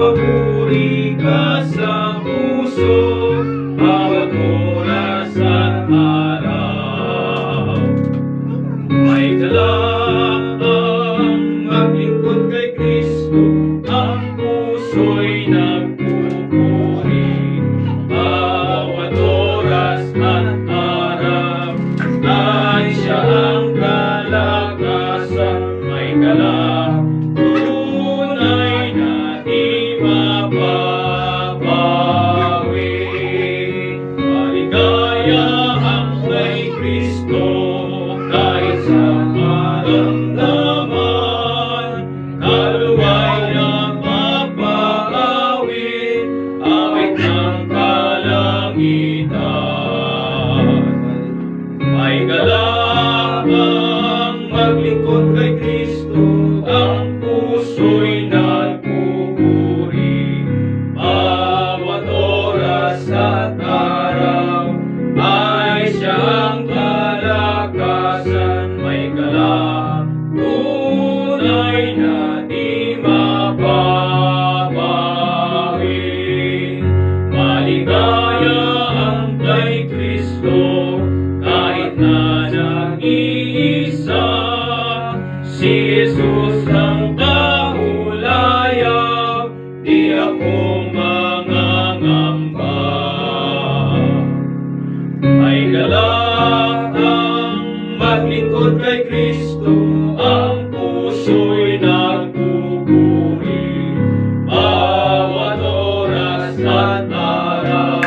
papuri ka sa puso, bawat oras at araw. May dalaang maglingkod kay Kristo, ang puso'y nagpupuri. Bawat oras at araw ay siya ang kalakasan. May galak, tunay na di mababawi. Maligaya ang kay Kristo, kahit sa maramdaman. Kaluway na mapaawit, awit ng kalangitan. May galak ang maglingkod kay Kristo, ang puso'y nagpupuri. Bawat oras at araw ay siya ang kalakasan. May galak, tunay na di mababawi. Maligaya ang kay Kristo, kahit na nag-iisa. Si Jesus ang kahulayan, di ako mangangamba. May galak ang maglingkod kay Kristo, ang puso'y nagpupuri. Bawat oras at araw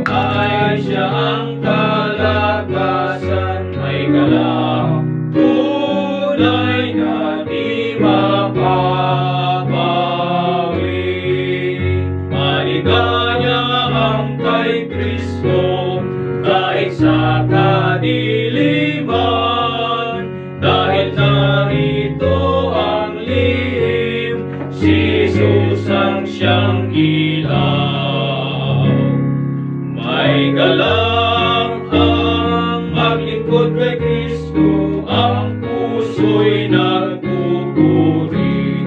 ay siya ang kalakasan. May galak, tunay na di mapapawi. Maligaya ang kay Kristo, kahit sa kadiliman. Dahil narito ang lihim, si Jesus ang siyang ilaw. May galak ang maglingkod kay Kristo, ang puso'y nagpupuri.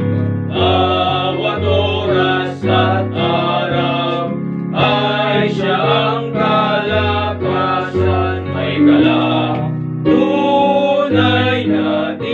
Bawat oras at araw ay siya ang kalakasan. May galak, tunay na di